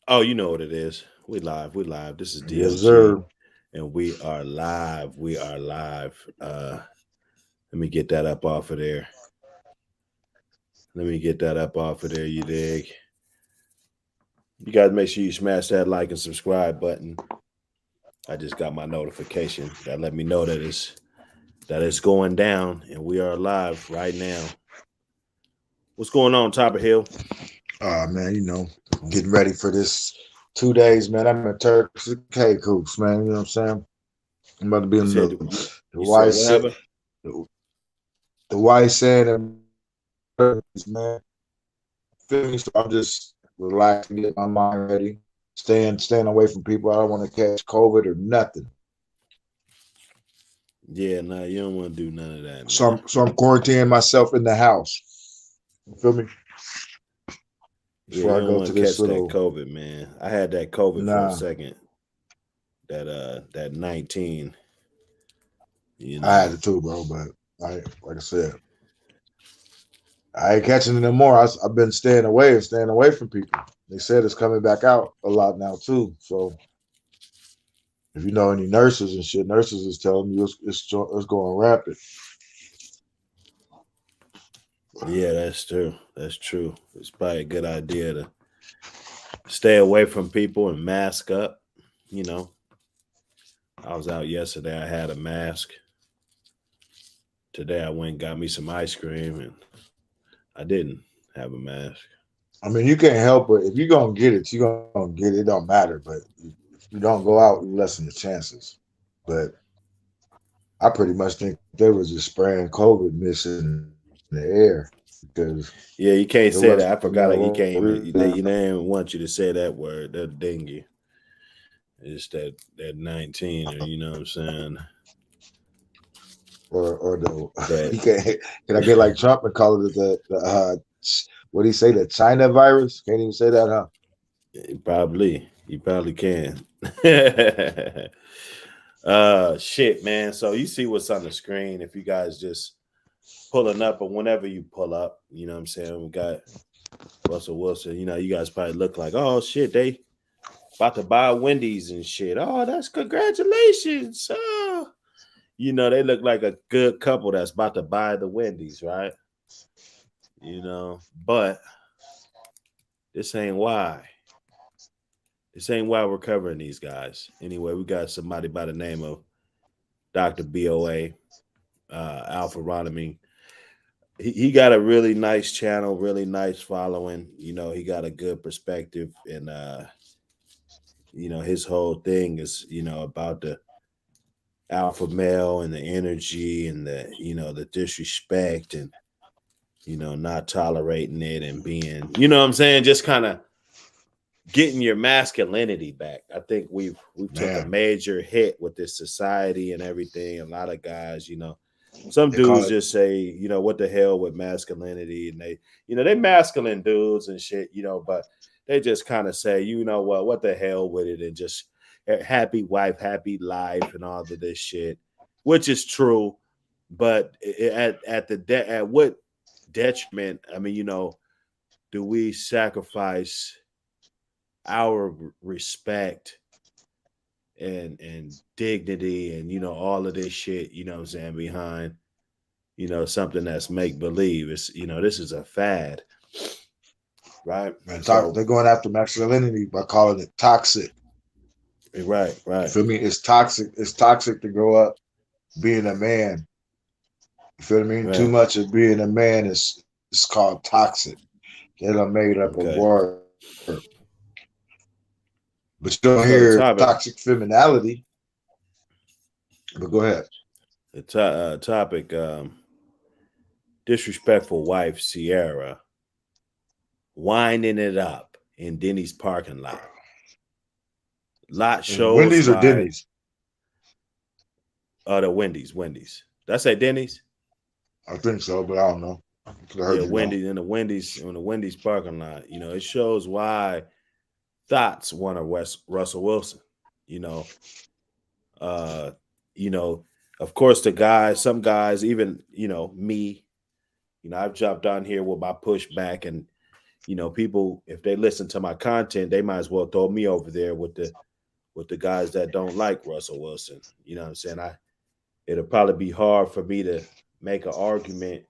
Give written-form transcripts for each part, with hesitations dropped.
Oh, you know what it is. We live. We live. This is Yes, DLG, sir. and we are live. We are live. Let me get that up off of there. Let me get that up off of there. You dig? You guys make sure you smash that like and subscribe button. I just got my notification that let me know that it's going down, and we are live right now. What's going on, Top of Hill? Man, getting ready for this 2 days, man. I'm in Turks and Caicos, man. You know what I'm saying? I'm about to be You in said the you white said what sand, happened? the, the white sand, and man. Feel me? So I'm just relaxing, get my mind ready, staying away from people. I don't want to catch COVID or nothing. Yeah, nah, you don't want to do none of that, So man. I'm quarantining myself in the house. You feel me? Yeah, Before you I don't go to want to this catch that little COVID, man. I had that COVID for a nah. second. That 19, you I know. had it too, bro. But like I said, I ain't catching it no more. I've been staying away from people. They said it's coming back out a lot now too. So if you know any nurses and shit, nurses is telling you it's going rapid. Yeah, that's true. That's true. It's probably a good idea to stay away from people and mask up. You know, I was out yesterday. I had a mask. Today I went and got me some ice cream, and I didn't have a mask. I mean, you can't help it. If you're gonna get it, you're gonna get it. It don't matter. But if you don't go out, you lessen your chances. But I pretty much think they was just spraying COVID mist in the air because Yeah, there you can't wasn't say no that. I forgot it. real You can't even. They didn't even want you to say that word. That dingy. It's that 19, or you know what I'm saying. or the That you can I get like Trump and call it what do you say, the China virus? Can't even say that, huh? probably you probably can. Shit, man. So you see what's on the screen if you guys just pulling up, or whenever you pull up, you know what I'm saying? We got Russell Wilson. You know, you guys probably look like, oh shit, they about to buy Wendy's and shit. Oh, that's congratulations. Oh. You know, they look like a good couple that's about to buy the Wendy's, right? You know, but this ain't why. This ain't why we're covering these guys. Anyway, we got somebody by the name of Dr. BOA, Alpha Ronomy. He got a really nice channel, really nice following. You know, he got a good perspective, and you know, his whole thing is, you know, about the alpha male and the energy and the, you know, the disrespect and, you know, not tolerating it and being, you know what I'm saying, just kind of getting your masculinity back. I think we've took a Man, major hit with this society and everything. A lot of guys, you know, some they call dudes it just say, you know, what the hell with masculinity, and they, you know, they masculine dudes and shit, you know, but they just kind of say, you know what the hell with it, and just happy wife, happy life, and all of this shit, which is true, but at what detriment? I mean, you know, do we sacrifice our respect and dignity and, you know, all of this shit, you know what I'm saying, behind, you know, something that's make believe? It's, you know, this is a fad, right? man, So they're going after masculinity by calling it toxic. right, You right, feel me? It's toxic. It's toxic to grow up being a man. You feel me? Too right. much of being a man is called toxic. They done made up a Okay. word. But you don't So the hear topic, toxic femininity. But go ahead. topic, disrespectful wife Ciara winding it up in Denny's parking lot. Lot shows Wendy's or why. Denny's? The Wendy's. Did I say Denny's? I think so, but I don't know. I could have Yeah, heard you wrong. Wendy's in the Wendy's parking lot. You know, it shows why Thots wanted Russell Wilson. You know, uh, you know, of course the guys, some guys, even, you know, me, you know, I've jumped on here with my pushback, and people, if they listen to my content, they might as well throw me over there with the guys that don't like Russell Wilson. You know what I'm saying? It'll probably be hard for me to make an argument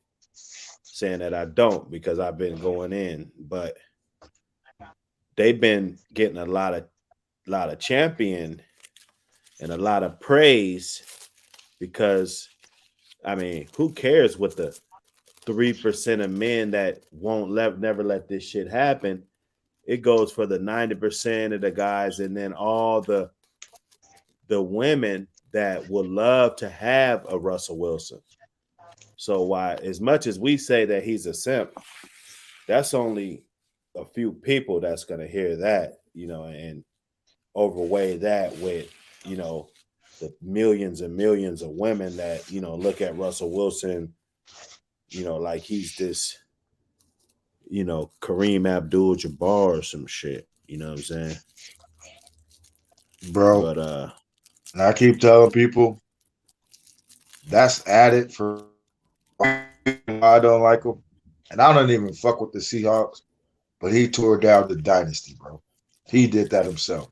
saying that I don't because I've been going in, but they've been getting a lot of champion and a lot of praise because I mean, who cares what the 3% of men that won't never let this shit happen? It goes for the 90% of the guys, and then all the women that would love to have a Russell Wilson. So why, as much as we say that he's a simp, that's only a few people that's gonna hear that, and overweigh that with, the millions and millions of women that, look at Russell Wilson, like he's this, Kareem Abdul Jabbar or some shit. You know what I'm saying? bro. But And I keep telling people that's added for why I don't like him. And I don't even fuck with the Seahawks, but he tore down the dynasty, bro. He did that himself.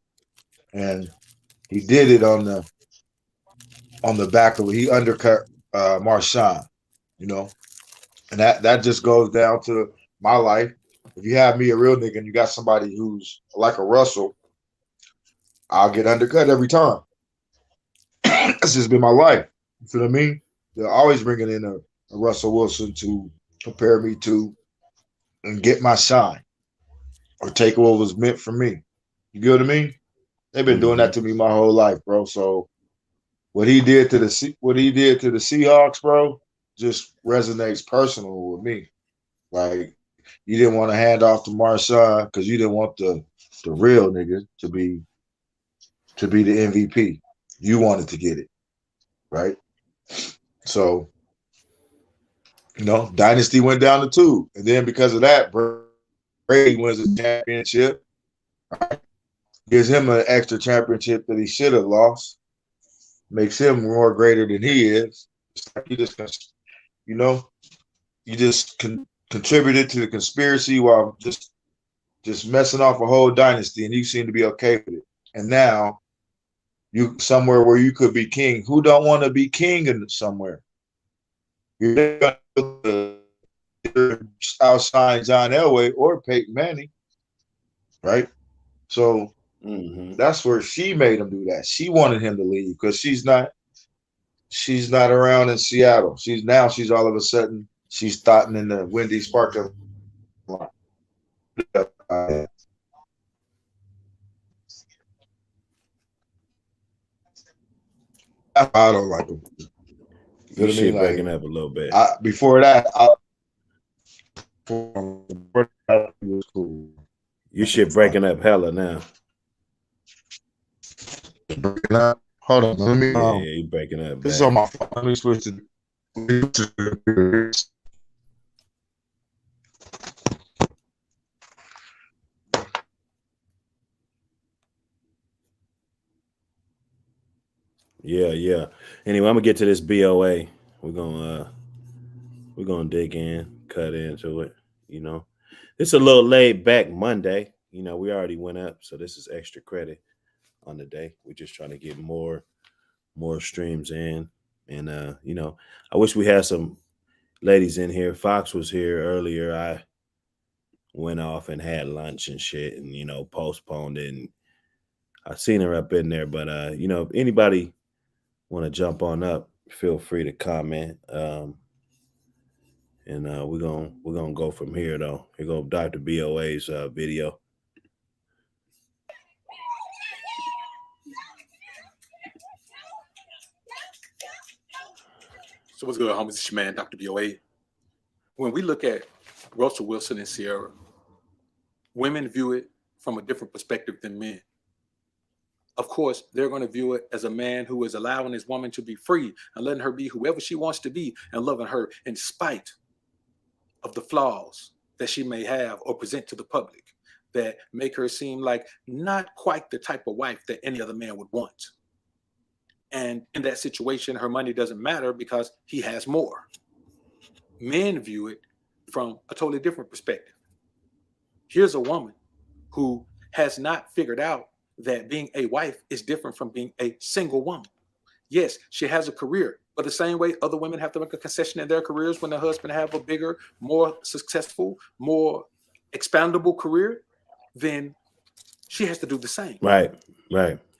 And he did it on the back of it. He undercut Marshawn, you know. And that just goes down to my life. If you have me a real nigga and you got somebody who's like a Russell, I'll get undercut every time. That's just been my life. You feel what I mean? They're always bringing in a Russell Wilson to compare me to and get my shine or take what was meant for me. You get what I mean? They've been doing mm-hmm. that to me my whole life, bro. So what he did to the Seahawks, bro, just resonates personal with me. Like you didn't want to hand off to Marshawn because you didn't want the real nigga to be the MVP. You wanted to get it, right? So Dynasty went down to two, and then because of that, Brady wins the championship. Right? Gives him an extra championship that he should have lost. Makes him more greater than he is. It's like you know, you just contributed to the conspiracy while just messing off a whole dynasty, and you seem to be okay with it. And now you somewhere where you could be king. Who don't want to be king in somewhere? You're going to outshine John Elway or Peyton Manning, right? So Mm-hmm. that's where she made him do that. She wanted him to leave because she's not around in Seattle. She's all of a sudden she's starting in the Wendys parking lot. I don't like him. You know You what I mean? shit breaking Like up a little bit. before that, was cool. You shit breaking up hella now. Breaking up. Hold on, let me. Yeah, you breaking up This is on bad. my phone. Let me switch to. Yeah. Anyway, I'm gonna get to this BOA. We're gonna we're gonna dig in, cut into it. You know, it's a little laid back Monday. We already went up, so this is extra credit on the day. We're just trying to get more streams in, and I wish we had some ladies in here. Fox was here earlier. I went off and had lunch and shit, and postponed it. And I seen her up in there, but if anybody want to jump on up, feel free to comment. And we're gonna go from here though. Here go Dr. BOA's video. So what's good, homies? It's your man, Dr. BOA. When we look at Russell Wilson and Ciara, women view it from a different perspective than men. Of course, they're going to view it as a man who is allowing his woman to be free and letting her be whoever she wants to be and loving her in spite of the flaws that she may have or present to the public that make her seem like not quite the type of wife that any other man would want. And in that situation, her money doesn't matter because he has more. Men view it from a totally different perspective. Here's a woman who has not figured out that being a wife is different from being a single woman. Yes, she has a career, but the same way other women have to make a concession in their careers when their husband have a bigger, more successful, more expandable career, then she has to do the same. Right.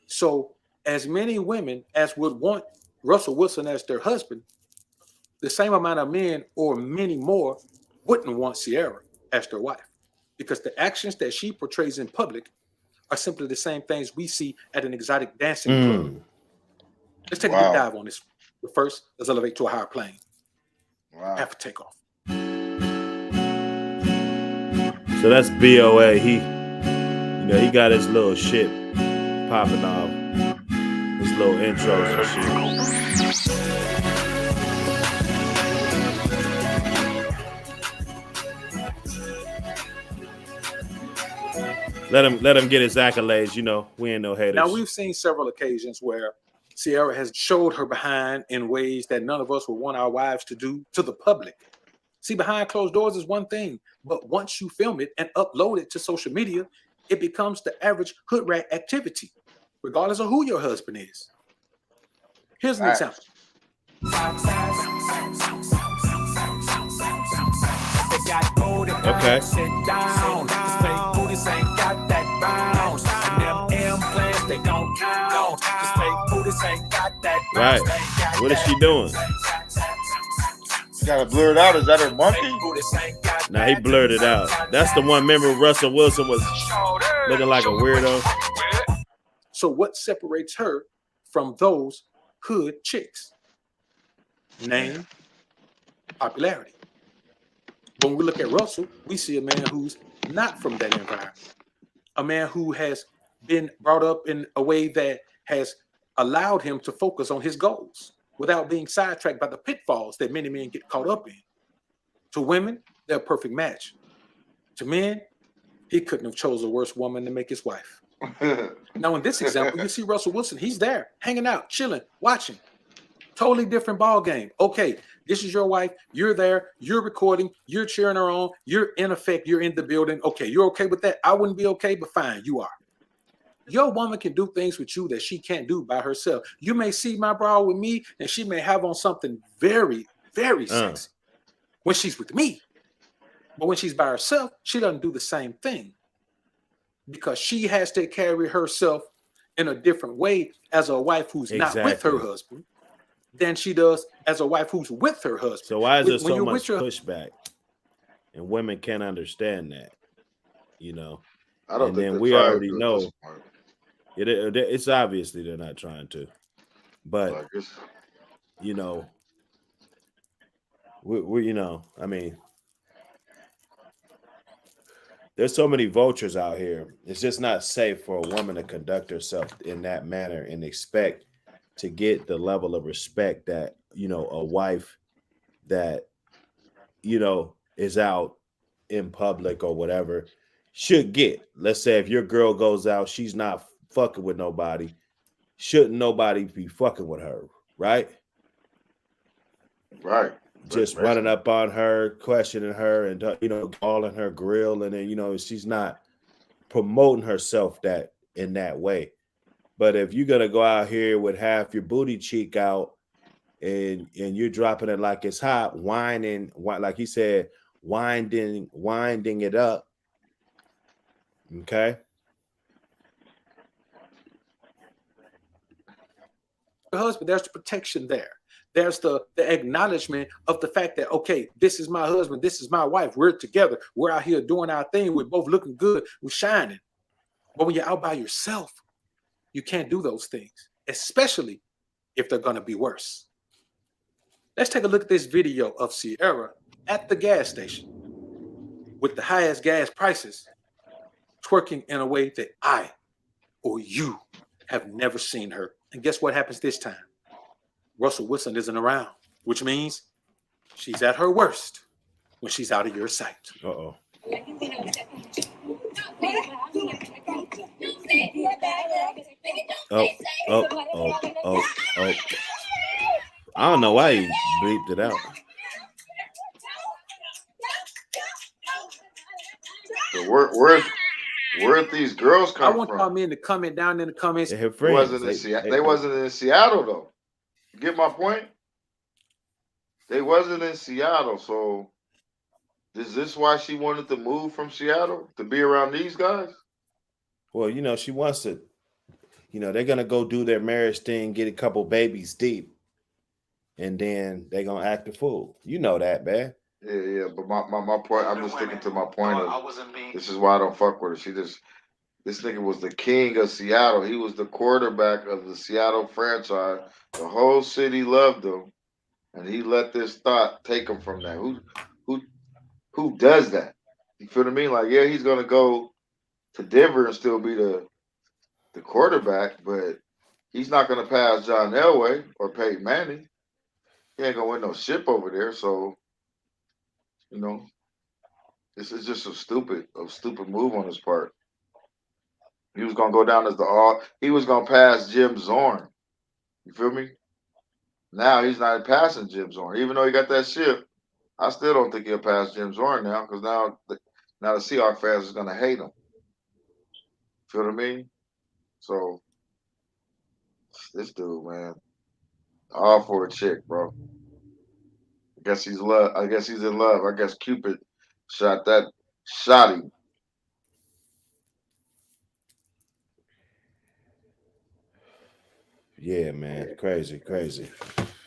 So as many women as would want Russell Wilson as their husband, the same amount of men or many more wouldn't want Ciara as their wife, because the actions that she portrays in public are simply the same things we see at an exotic dancing club. Let's take a deep dive on this. But first, let's elevate to a higher plane. Have a takeoff. So that's BOA. He got his little shit popping off. His little intros and shit. Let him get his accolades. We ain't no haters. Now, we've seen several occasions where Ciara has showed her behind in ways that none of us would want our wives to do to the public. See, behind closed doors is one thing, but once you film it and upload it to social media, it becomes the average hood rat activity, regardless of who your husband is. Here's an example. Okay. Right. What is she doing? You gotta blur it out. Is that her monkey? Nah, he blurred it out. That's the one. Remember, Russell Wilson was looking like a weirdo. So what separates her from those hood chicks? Name, popularity. When we look at Russell, we see a man who's not from that environment. A man who has been brought up in a way that has allowed him to focus on his goals without being sidetracked by the pitfalls that many men get caught up in. To women, they're a perfect match. To men, he couldn't have chosen a worse woman to make his wife. Now, in this example, you see Russell Wilson. He's there, hanging out, chilling, watching. Totally different ball game. Okay, this is your wife. You're there. You're recording. You're cheering her on. You're in effect. You're in the building. Okay, you're okay with that? I wouldn't be okay, but fine, you are. Your woman can do things with you that she can't do by herself. You may see my bra with me, and she may have on something very, very sexy when she's with me. But when she's by herself, she doesn't do the same thing because she has to carry herself in a different way as a wife who's not with her husband than she does as a wife who's with her husband. So why is there so much pushback? And women can't understand that, I don't and think then we already know it's obviously they're not trying to, but I mean, there's so many vultures out here. It's just not safe for a woman to conduct herself in that manner and expect to get the level of respect that, a wife that, is out in public or whatever should get. Let's say if your girl goes out, she's not fucking with nobody. Shouldn't nobody be fucking with her, right? Right. Just running up on her, questioning her, and calling her grill, and then she's not promoting herself in that way. But if you're gonna go out here with half your booty cheek out, and you're dropping it like it's hot, whining, like he said, winding it up, okay. The husband, there's the protection there. There's the acknowledgement of the fact that, okay, this is my husband, this is my wife. We're together. We're out here doing our thing. We're both looking good. We're shining. But when you're out by yourself, you can't do those things, especially if they're going to be worse. Let's take a look at this video of Ciara at the gas station with the highest gas prices, twerking in a way that I or you have never seen her. And guess what happens this time? Russell Wilson isn't around, which means she's at her worst when she's out of your sight. Uh-oh. Oh. I don't know why he bleeped it out. where'd these girls I come want y'all from? men to comment down in the comments. They have They friends. wasn't in Seattle. They wasn't in Seattle though. You get my point? They wasn't in Seattle, so is this why she wanted to move from Seattle to be around these guys? Well, you know, she wants to. You know, they're gonna go do their marriage thing, get a couple babies deep, and then they're gonna act a fool. You know that, man. Yeah. But my point, I'm just sticking to my point of this is why I don't fuck with her. This nigga was the king of Seattle. He was the quarterback of the Seattle franchise. The whole city loved him, and he let this thought take him from that. Who who does that? You feel what I mean? Like, yeah, he's gonna go to Denver and still be the quarterback, but he's not gonna pass John Elway or Peyton Manning. He ain't gonna win no ship over there. So, you know, this is just a stupid move on his part. He was gonna go down as the all. He was gonna pass Jim Zorn. You feel me? Now he's not passing Jim Zorn, even though he got that ship. I still don't think he'll pass Jim Zorn now because now the Seahawks fans is gonna hate him. Feel what I mean? So this dude, man, all for a chick, bro. I guess he's love. I guess he's in love. I guess Cupid shot him. Yeah, man. Crazy.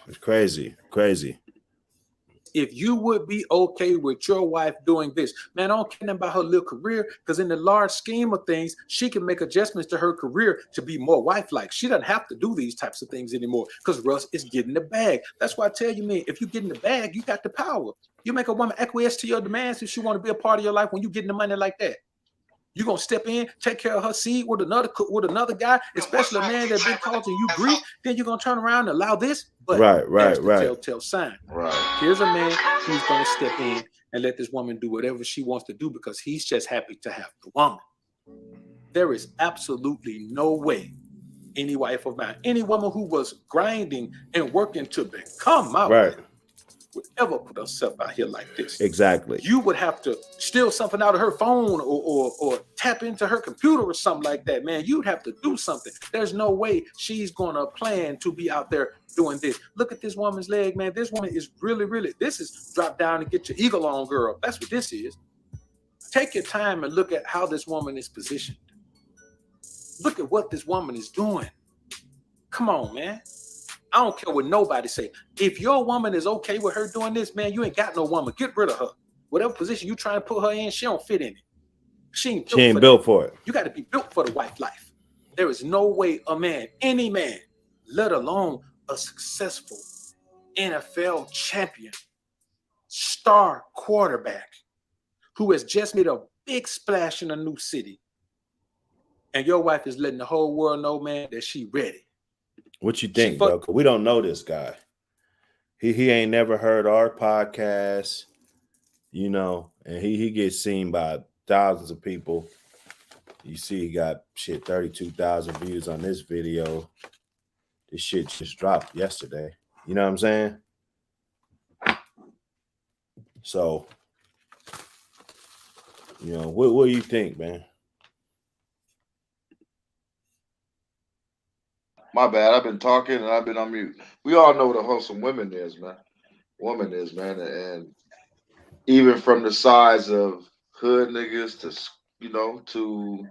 It's crazy. If you would be okay with your wife doing this, man, I don't care nothing about her little career, because in the large scheme of things, she can make adjustments to her career to be more wife-like. She doesn't have to do these types of things anymore because Russ is getting the bag. That's why I tell you, man, if you get in the bag, you got the power. You make a woman acquiesce to your demands if she want to be a part of your life when you getting the money like that. You're gonna step in, take care of her seed with another guy, especially a man that's been causing you grief. Then you're gonna turn around and allow this. But there's the telltale sign. Right. Here's a man who's gonna step in and let this woman do whatever she wants to do because he's just happy to have the woman. There is absolutely no way any wife of mine, any woman who was grinding and working to become my wife, would ever put herself out here like this. Exactly. You would have to steal something out of her phone or tap into her computer or something like that, man. You'd have to do something. There's no way she's gonna plan to be out there doing this. Look at this woman's leg, man. This woman is really, this is drop down and get your eagle on, girl. That's what this is. Take your time and look at how this woman is positioned. Look at what this woman is doing. Come on, man. I don't care what nobody say. If your woman is okay with her doing this, man, you ain't got no woman. Get rid of her. Whatever position you trying to put her in, she don't fit in it. She ain't built for it. You got to be built for the wife life. There is no way a man, any man, let alone a successful NFL champion, star quarterback, who has just made a big splash in a new city, and your wife is letting the whole world know, man, that she ready. What you think, bro? We don't know this guy. He ain't never heard our podcast, you know, and he gets seen by thousands of people. You see, he got 32,000 views on this video. This shit just dropped yesterday. You know what I'm saying? So, you know, what do you think, man? My bad. I've been talking and I've been on mute. We all know what a wholesome woman is, man. And even from the size of hood niggas to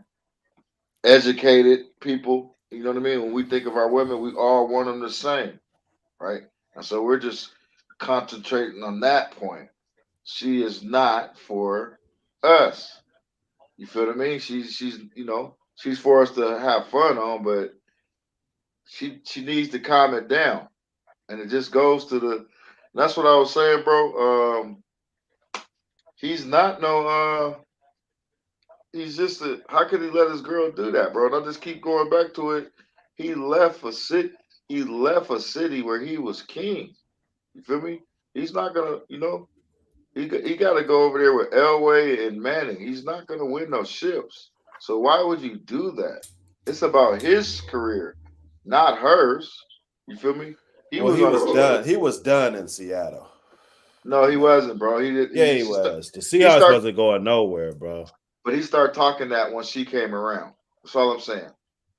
educated people, you know what I mean? When we think of our women, we all want them the same, right? And so we're just concentrating on that point. She is not for us. You feel what I mean? She's for us to have fun on, but she needs to calm it down. And it just goes to that's what I was saying, bro. He's not he's just how could he let his girl do that, bro? And I just keep going back to it. He left a city where he was king. You feel me? He's not gonna, he got to go over there with Elway and Manning. He's not gonna win no ships. So why would you do that? It's about his career, not hers. You feel me? He was done in Seattle. No, he wasn't, bro. He did. Yeah, he was. The Seahawks wasn't going nowhere, bro. But he started talking that when she came around. That's all I'm saying.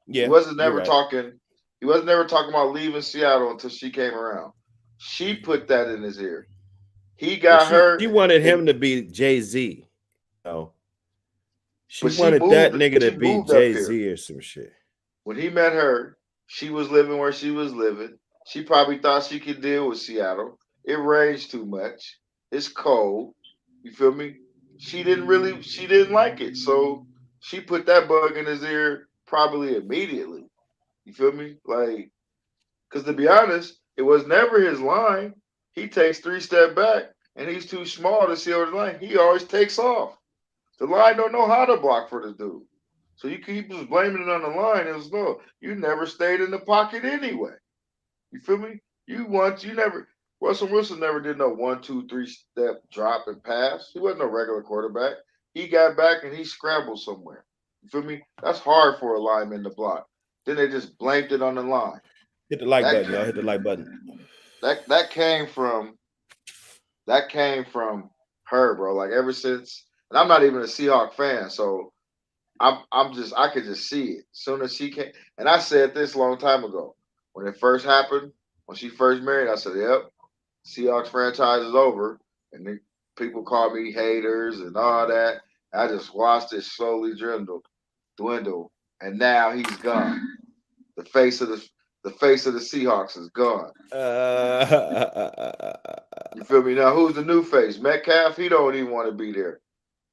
He Yeah, wasn't you're never right. talking. He wasn't never talking about leaving Seattle until she came around. She put that in his ear. He Well, got she her, wanted and him to be Jay-Z. No, she but she wanted that moved. nigga to She be moved up here. Jay-Z or some shit. When he met her, she was living where she was living. She probably thought she could deal with Seattle. It rains too much. It's cold. You feel me? She didn't like it. So she put that bug in his ear probably immediately. You feel me? Like, because to be honest, it was never his line. He takes 3 step back and he's too small to see over the line. He always takes off. The line don't know how to block for the dude. So you keep just blaming it on the line. It was no, you never stayed in the pocket anyway. You feel me? You never Russell Wilson never did no 1, 2, 3 step drop and pass. He wasn't a regular quarterback. He got back and he scrambled somewhere. You feel me? That's hard for a lineman to block. Then they just blamed it on the line. Hit the like That button, y'all. Hit the like button. that came from her, bro. Like ever since, and I'm not even a Seahawk fan, so I could just see it. As soon as she came, and I said this a long time ago when it first happened, when she first married, I said, "Yep, Seahawks franchise is over." And then people call me haters and all that. I just watched it slowly dwindle, and now he's gone. The face of the face of the Seahawks is gone. You feel me? Now who's the new face? Metcalf. He don't even want to be there.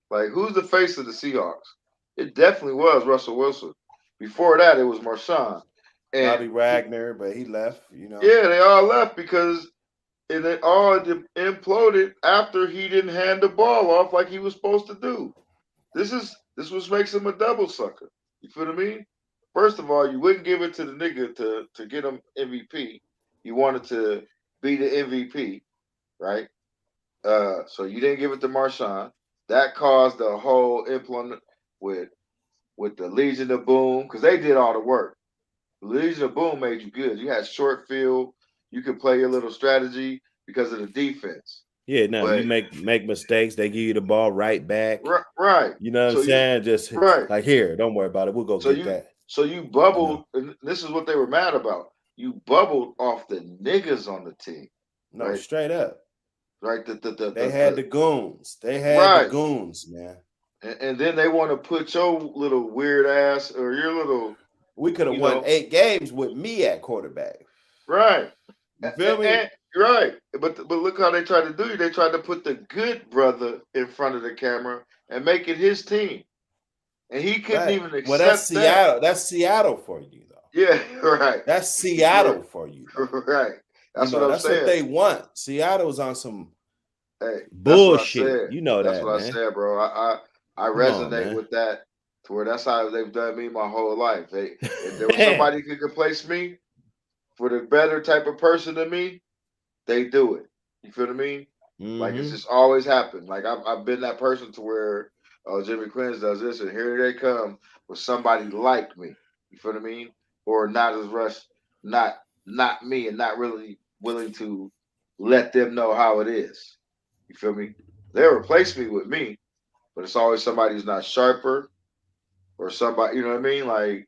Like, who's the face of the Seahawks? It definitely was Russell Wilson. Before that, it was Marshawn. Bobby And Wagner, but he left, you know. yeah, they all left because it all imploded after he didn't hand the ball off like he was supposed to do. This was makes him a double sucker. You feel what I mean? First of all, you wouldn't give it to the nigga to get him MVP. You wanted to be the MVP, right? So you didn't give it to Marshawn. That caused the whole implement with with the Legion of Boom because they did all the work. The Legion of Boom made you good. You had short field. You could play your little strategy because of the defense. Yeah, no, you But make mistakes, they give you the ball right back. right, You know what I'm so you saying? Just right, like here, don't worry about it. We'll go so get you that. so you You know. bubbled, and this is what they were mad about. You bubbled off the niggas on the team, No, right? straight up. Right, They had the goons. They had the right, goons, man. and then they want to put your little weird ass or your little, We could have you won know, 8 games with me at quarterback. right. You feel me? And right, but look how they tried to do you. They tried to put the good brother in front of the camera and make it his team, and he couldn't Right. even Well, that's accept that. Seattle. That's Seattle for you, though. Yeah, right, That's Seattle for you, though. right. You That's what know, I'm that's what saying. they want. Seattle's on some Hey, that's what I bullshit. said. You know That's that, what I man. said, bro. I Come on, resonate man. with that to where that's how they've done me my whole life. They if there was somebody who could replace me for the better type of person than me, they do it. You feel what I mean? Like it's Mm-hmm. just always happened. Like I've been that person to where Jimmy Quinn does this, and here they come with somebody like me. You feel what I mean? Or not as rush, not not me, and not really willing to let them know how it is. You feel me? They'll replace me with me, but it's always somebody who's not sharper or somebody. You know what I mean? Like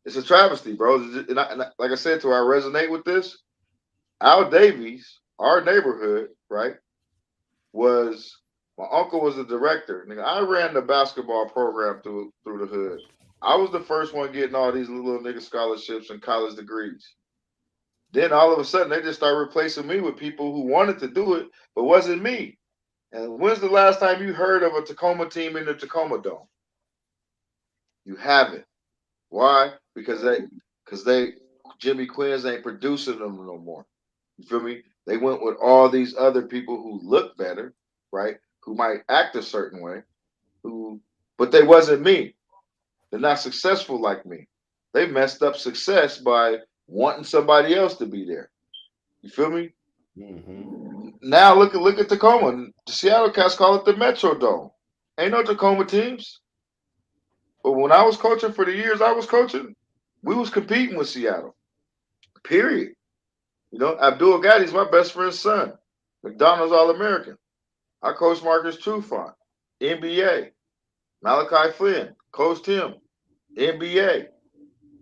it's a travesty, bro. Like I said, to I resonate with this. Al Davies, our neighborhood, right? Was my uncle was the director. Nigga, I ran the basketball program through the hood. I was the first one getting all these little nigga scholarships and college degrees. Then all of a sudden they just started replacing me with people who wanted to do it, but wasn't me. And when's the last time you heard of a Tacoma team in the Tacoma Dome? You haven't. Why? Because they Jimmy Quinn's ain't producing them no more. You feel me? They went with all these other people who look better, right? Who might act a certain way, who but they wasn't me. They're not successful like me. They messed up success by wanting somebody else to be there. You feel me? Mm-hmm. Now look at Tacoma. The Seattle Cats call it the Metro Dome. Ain't no Tacoma teams. But when I was coaching for the years I was coaching, we was competing with Seattle. Period. You know, Abdul Gaddy's my best friend's son. McDonald's All American. I coached Marcus Trufant, NBA. Malachi Flynn, coached him. NBA.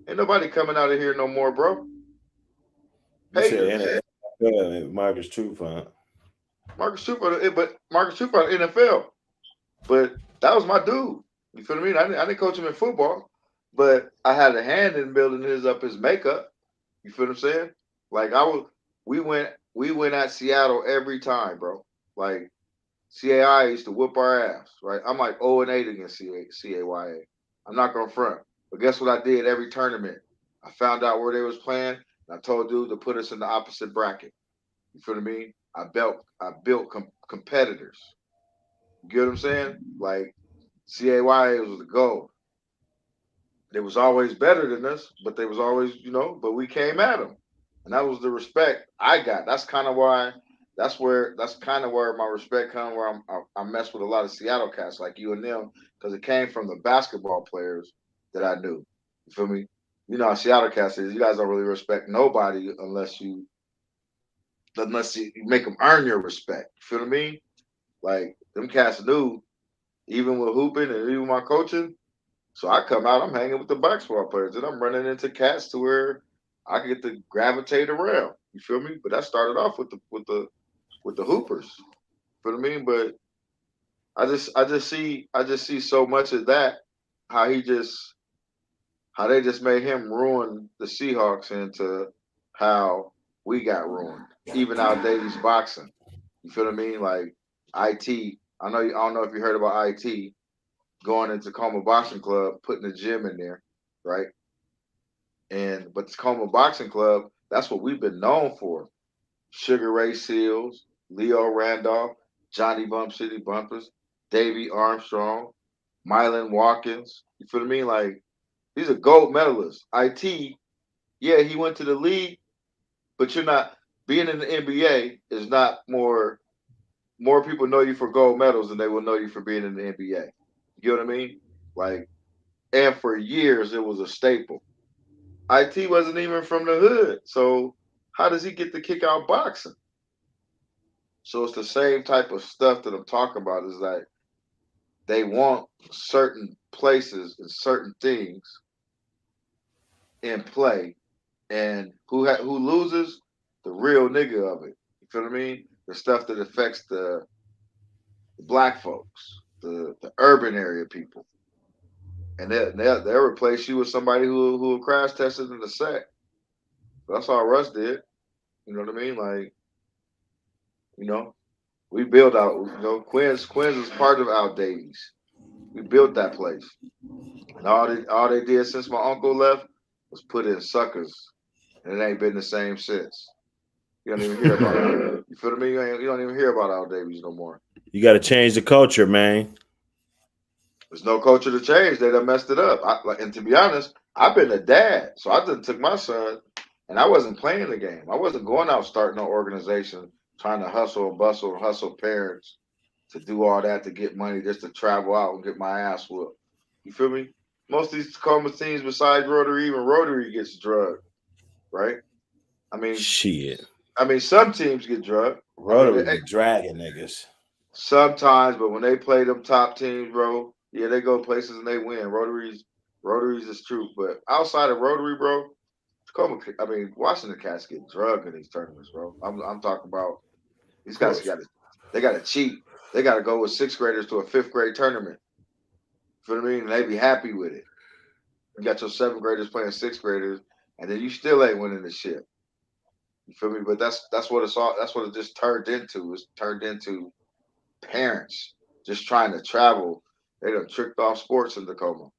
Ain't nobody coming out of here no more, bro. You Haters. said NFL, Marcus Truth, huh? Marcus Cooper, but Marcus Cooper NFL. But that was my dude. You feel what I mean? I didn't coach him in football, but I had a hand in building his makeup. You feel what I'm saying? Like we went at Seattle every time, bro. Like CAI used to whoop our ass, right? I'm like 0-8 against CAYA. I'm not gonna front. But guess what I did every tournament? I found out where they was playing, and I told dude to put us in the opposite bracket. You feel what I mean? I built competitors. You get what I'm saying? Like CAYA was the goal. They was always better than us, but they was always, but we came at them, and that was the respect I got. That's kind of why. That's kind of where my respect comes. Where I mess with a lot of Seattle cats like you and them because it came from the basketball players that I knew. You feel me? You know how Seattle cats is. You guys don't really respect nobody unless you make them earn your respect. You feel what I mean? Like them cats knew, even with hooping and even my coaching. So I come out, I'm hanging with the basketball players, and I'm running into cats to where I get to gravitate around. You feel me? But that started off with the hoopers. Feel what I mean? But I just see so much of that, how he just how they just made him ruin the Seahawks into how we got ruined. Even our Davies boxing. You feel what I mean? Like IT. I don't know if you heard about IT going into Tacoma Boxing Club, putting a gym in there, right? But Tacoma Boxing Club, that's what we've been known for. Sugar Ray Seals, Leo Randolph, Johnny Bump City Bumpers, Davey Armstrong, Mylan Watkins. You feel what I mean? Like these are gold medalists. IT, yeah, he went to the league, but you're not being in the NBA is not more people know you for gold medals than they will know you for being in the NBA. You know what I mean? Like, and for years it was a staple. IT wasn't even from the hood, so how does he get to kick out boxing? So it's the same type of stuff that I'm talking about. Is like they want certain places and certain things in play, and who loses the real nigga of it. You feel what I mean? The stuff that affects the black folks, the urban area people, and they'll replace you with somebody who crash tested in the set. That's all Russ did. You know what I mean? Like, you know, we built out. Quinn's is part of our days. We built that place, and all they did since my uncle left was put in suckers, and it ain't been the same since. You don't even hear about it. You feel me? You don't even hear about our Davies no more. You got to change the culture, man. There's no culture to change. They done messed it up. And to be honest, I've been a dad, so I done took my son, and I wasn't playing the game. I wasn't going out starting no organization, trying to hustle and bustle and hustle parents to do all that to get money just to travel out and get my ass whooped. You feel me? Most of these Tacoma teams besides Rotary, even Rotary gets drugged, right? I mean, Shit. some teams get drugged. I mean, Rotary be dragging niggas. sometimes, but when they play them top teams, bro, yeah, they go places and they win. Rotaries is true, but outside of Rotary, bro, Tacoma, I mean, Washington cats get drugged in these tournaments, bro. I'm talking about these Of guys course. they got to cheat. They got to go with sixth graders to a fifth grade tournament. You know what I mean? And they be happy with it. You got your seventh graders playing sixth graders, and then you still ain't winning the shit. You feel me? But that's what it's all. That's what it just turned into. It's turned into parents just trying to travel. They done tricked off sports in Tacoma,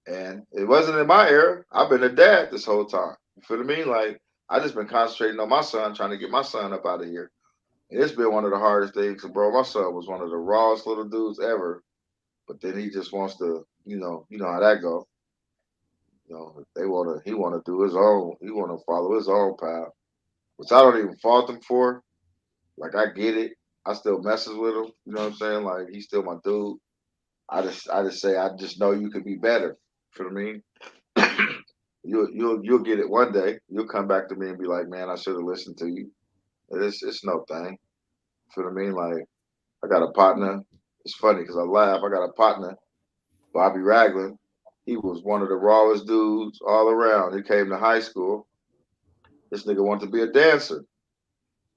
and it wasn't in my era. I've been a dad this whole time. You feel what I mean? Like I just been concentrating on my son, trying to get my son up out of here. And it's been one of the hardest things, bro. My son was one of the rawest little dudes ever, but then he just wants to, you know how that go. He wanna do his own. He wanna follow his own path, which I don't even fault him for. Like I get it. I still messes with him. You know what I'm saying? Like he's still my dude. I just say I just know you could be better. You know what I mean? You'll get it one day. You'll come back to me and be like, man, I should have listened to you. It's no thing. You know what I mean? Like I got a partner. It's funny because I laugh. I got a partner, Bobby Ragland. He was one of the rawest dudes all around. He came to high school. This nigga wanted to be a dancer.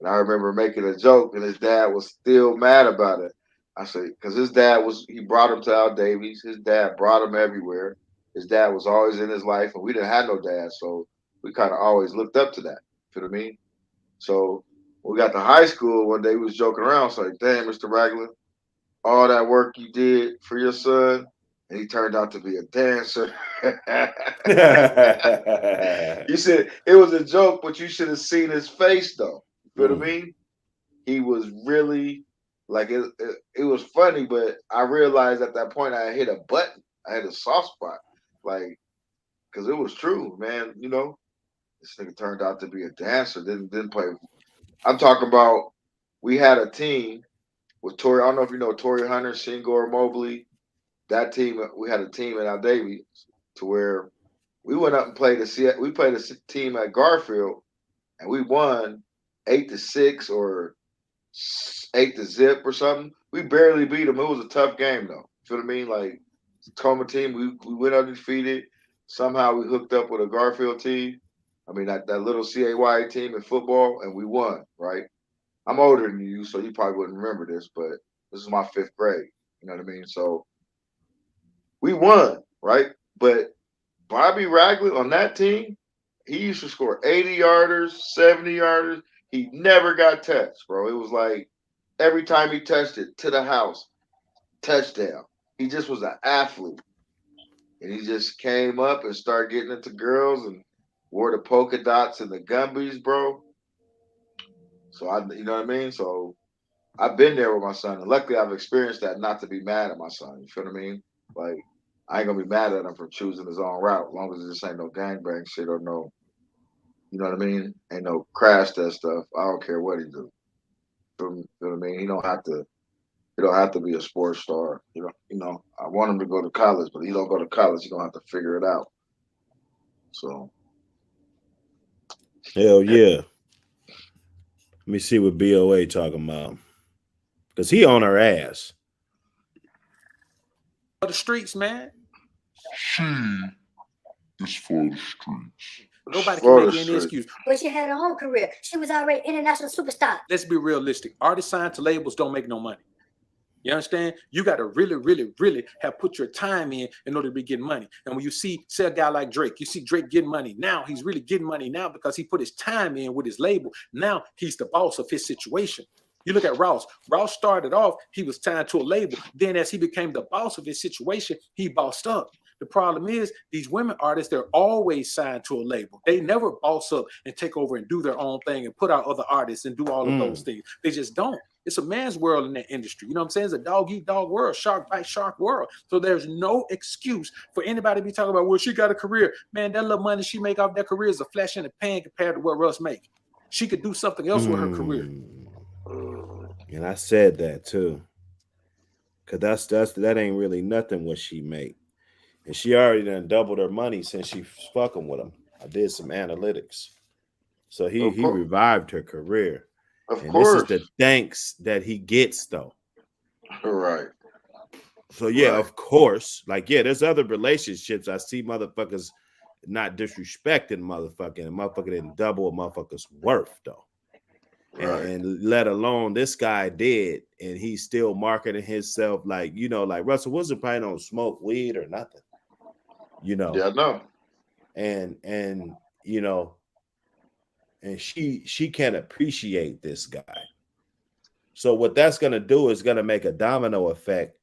And I remember making a joke, and his dad was still mad about it. I said, because his dad he brought him to Al Davies. His dad brought him everywhere. His dad was always in his life, and we didn't have no dad, so we kind of always looked up to that. You know what I mean? So when we got to high school, one day we was joking around, so like, damn, Mr. Ragland, all that work you did for your son, and he turned out to be a dancer. You said it was a joke, but you should have seen his face, though. You know what I mean? He was really like it was funny, but I realized at that point I hit a button. I had a soft spot, like because it was true, man. You know, this nigga turned out to be a dancer. Didn't play. I'm talking about. We had a team with Tory. I don't know if you know Tory Hunter, Shingor Mobley. That team. We had a team at Al Davies to where we went up and played we played a team at Garfield, and we won 8-6 or 8-0 or something. We barely beat them. It was a tough game though. You know what I mean? Like Tacoma team, we went undefeated. Somehow we hooked up with a Garfield team. I mean that little CAY team in football, and we won. Right? I'm older than you, so you probably wouldn't remember this, but this is my 5th grade. You know what I mean? So we won, right? But Bobby Ragland on that team, he used to score 80-yarders, 70-yarders. He never got touched, bro. It was like every time he touched it to the house, touchdown. He just was an athlete. And he just came up and started getting into girls and wore the polka dots and the Gumbies, bro. So you know what I mean? So I've been there with my son, and luckily I've experienced that not to be mad at my son. You feel what I mean? Like I ain't gonna be mad at him for choosing his own route, as long as this ain't no gangbang shit or no, you know what I mean? Ain't no crash test stuff. I don't care what he do. You know what I mean? He don't have to. He don't have to be a sports star. You know. I want him to go to college, but he don't go to college. He gonna have to figure it out. So Hell yeah. Let me see what BOA talking about. Because he on her ass. For the streets, man. She is for the streets. Nobody For can the make any streets. excuse. But she had her own career. She was already international superstar. Let's be realistic. Artists signed to labels don't make no money. You understand? You got to really, really, really have put your time in order to be getting money. And when you say a guy like Drake, you see Drake getting money now. He's really getting money now because he put his time in with his label. Now he's the boss of his situation. You look at Ross. Ross started off, he was tied to a label. Then as he became the boss of his situation, he bossed up. The problem is these women artists, they're always signed to a label. They never boss up and take over and do their own thing and put out other artists and do all of those things. They just don't. It's a man's world in that industry. You know what I'm saying? It's a dog eat dog world, shark bite shark world. So there's no excuse for anybody to be talking about, well, she got a career. Man, that little money she make off that career is a flash in the pan compared to what Russ make. She could do something else with her career. And I said that too. Cause that ain't really nothing what she make. And she already done doubled her money since she fucking with him. I did some analytics. So he revived her career. Of and course. This is the thanks that he gets though. Right. So yeah, Right. of course. Like, yeah, there's other relationships. I see motherfuckers not disrespecting motherfucking. And motherfucker didn't double a motherfucker's worth though. Right. And let alone this guy did, and he's still marketing himself like, you know, like Russell Wilson probably don't smoke weed or nothing, you know. Yeah, I know. And you know, and she can't appreciate this guy. So what that's gonna do is gonna make a domino effect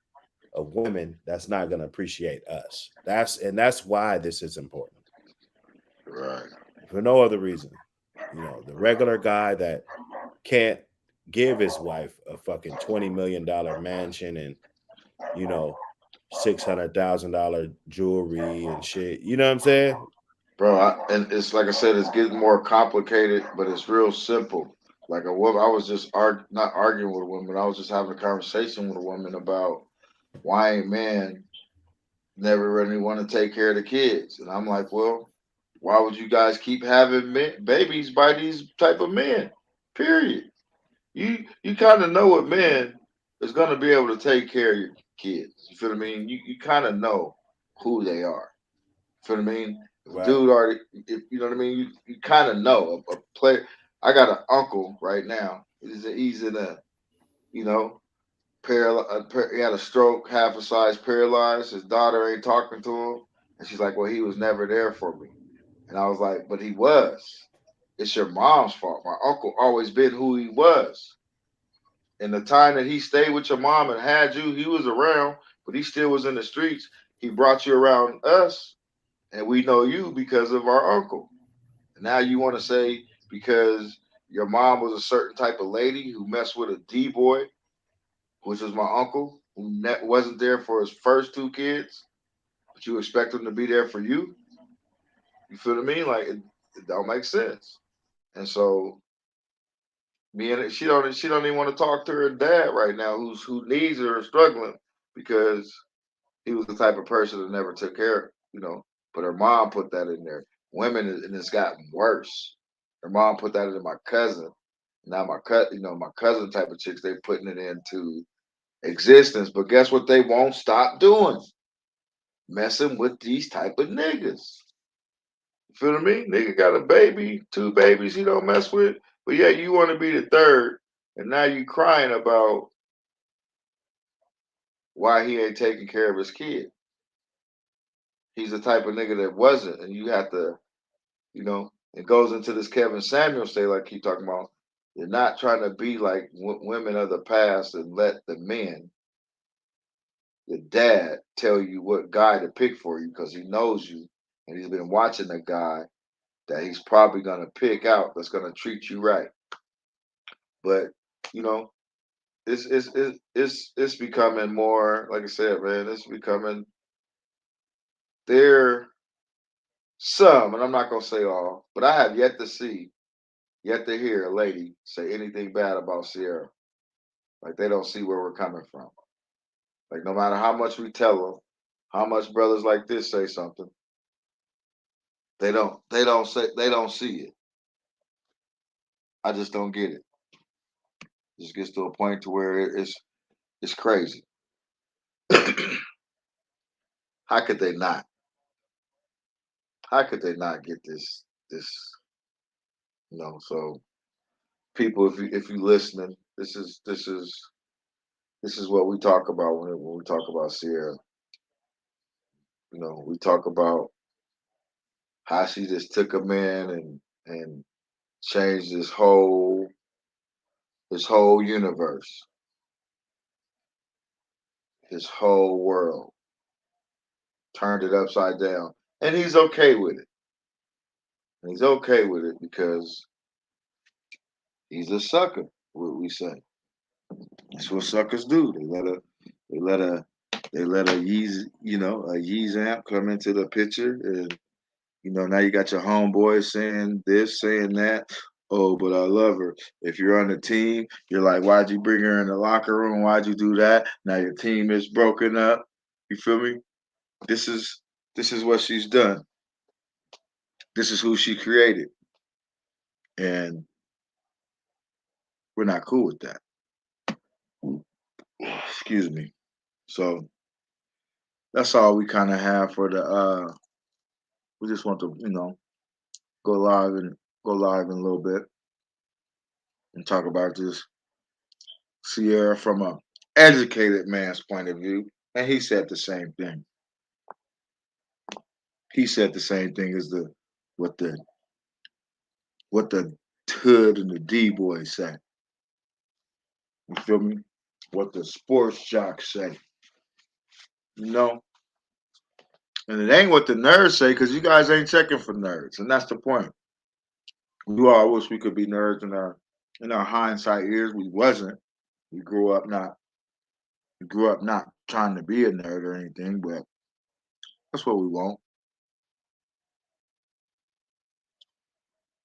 of women that's not gonna appreciate us. That's why this is important. Right. For no other reason. You know, the regular guy that can't give his wife a fucking $20 million mansion and, you know, $600,000 jewelry and shit. You know what I'm saying? Bro, and it's like I said, it's getting more complicated, but it's real simple. Like a woman, I was just not arguing with a woman. I was just having a conversation with a woman about why ain't man never really want to take care of the kids, and I'm like, well, why would you guys keep having babies by these type of men? Period. You kind of know what men is gonna be able to take care of your kids. You feel what I mean? You kind of know who they are. You feel what I mean? If a Right. dude already, if, you know what I mean? You kind of know a player. I got an uncle right now. He's in a, you know, he had a stroke, half a size paralyzed. His daughter ain't talking to him, and she's like, "Well, he was never there for me." And I was like, "But he was. It's your mom's fault. My uncle always been who he was. And the time that he stayed with your mom and had you, he was around, but he still was in the streets. He brought you around us, and we know you because of our uncle. And now you want to say because your mom was a certain type of lady who messed with a D boy, which was my uncle, who wasn't there for his first two kids, but you expect him to be there for you? You feel what I mean? Like it don't make sense. And so me and she don't even want to talk to her dad right now, who needs her and struggling because he was the type of person that never took care, you know. But her mom put that in there. Women, and it's gotten worse. Her mom put that into my cousin. Now my cousin type of chicks, they putting it into existence. But guess what? They won't stop doing, messing with these type of niggas. You feel what I mean? Nigga got a baby, two babies he don't mess with, but yeah, you want to be the third, and now you crying about why he ain't taking care of his kid. He's the type of nigga that wasn't, and you have to, it goes into this Kevin Samuel state, like he talking about. You're not trying to be like women of the past and let the men, your dad, tell you what guy to pick for you because he knows you and he's been watching a guy that he's probably gonna pick out that's gonna treat you right. But you know, it's becoming more, like I said, man. It's becoming there some, and I'm not gonna say all, but I have yet to hear a lady say anything bad about Ciara. Like they don't see where we're coming from. Like no matter how much we tell them, how much brothers like this say something, they don't see it. I just don't get it. It just gets to a point to where it's crazy. How could they not? How could they not get this? So people, if you listening, this is what we talk about when we talk about Ciara. We talk about how she just took a man and changed his whole universe, his whole world, turned it upside down, and he's okay with it. And he's okay with it because he's a sucker. What we say. That's what suckers do. They let a, they let a Yeez amp come into the picture, and now you got your homeboy saying this, saying that. Oh, but I love her. If you're on the team, you're like, why'd you bring her in the locker room? Why'd you do that? Now your team is broken up. You feel me? This is what she's done. This is who she created, and we're not cool with that. Excuse me. So that's all we kind of have for the. We just want to, go live and go live in a little bit and talk about this Ciara from a educated man's point of view, and he said the same thing. He said the same thing as what the what the hood and the D boys say. You feel me? What the sports jocks say. You know, and it ain't what the nerds say because you guys ain't checking for nerds, and that's the point. We all wish we could be nerds in our hindsight years. We wasn't. We grew up not trying to be a nerd or anything, but that's what we want.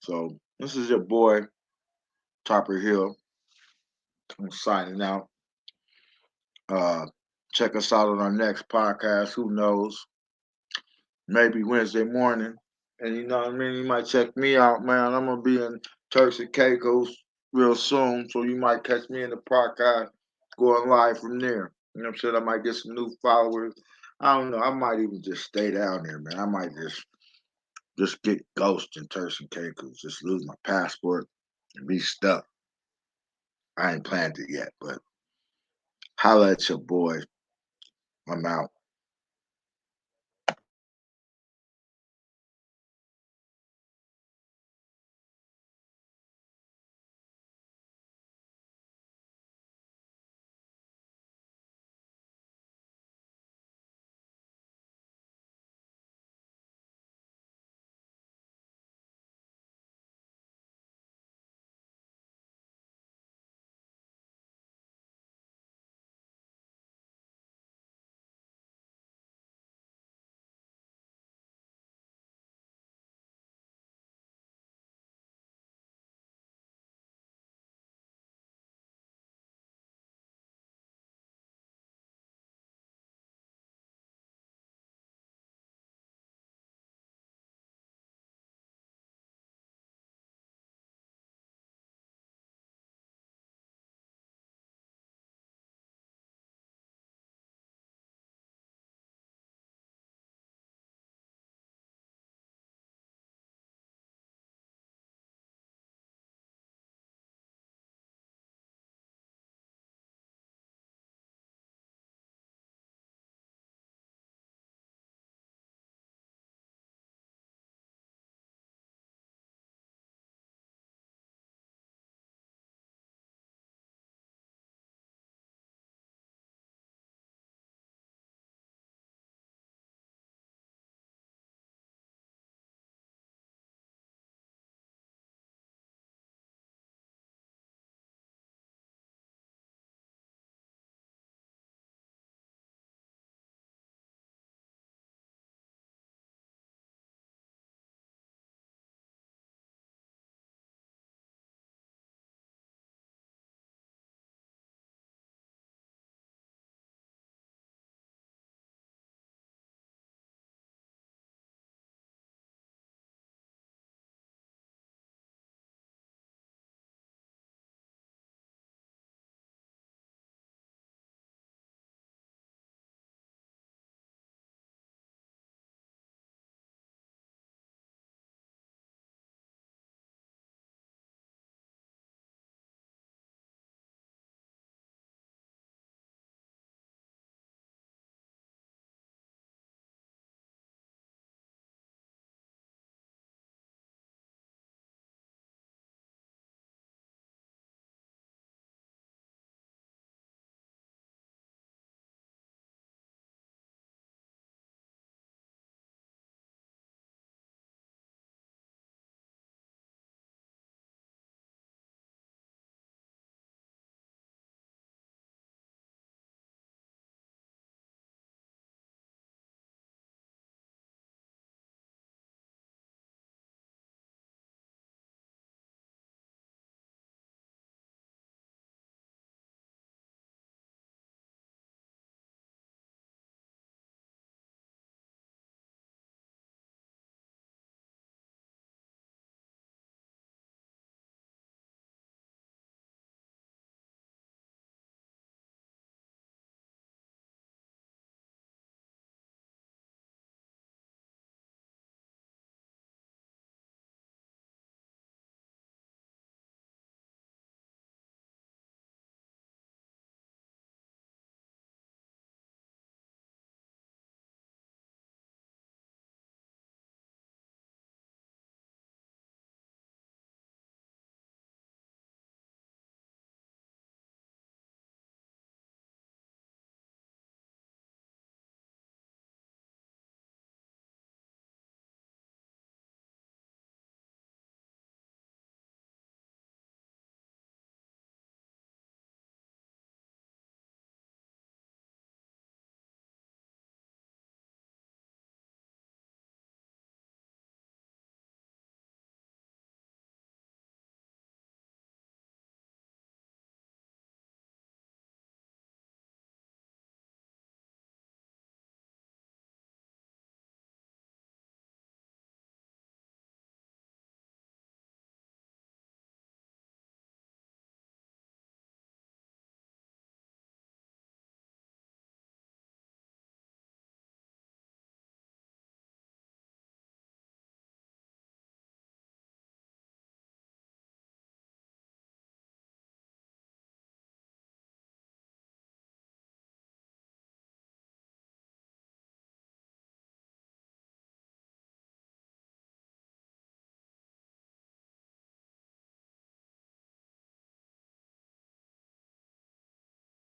So this is your boy Topper Hill. I'm signing out. Uh, check us out on our next podcast. Who knows? Maybe Wednesday morning. And you know what I mean? You might check me out, man. I'm gonna be in Turks and Caicos real soon, so you might catch me in the podcast going live from there. You know what I'm saying? I might get some new followers. I don't know. I might even just stay down there, man. I might just get ghost in Turks and Caicos, just lose my passport and be stuck. I ain't planned it yet, but holla at your boy. I'm out.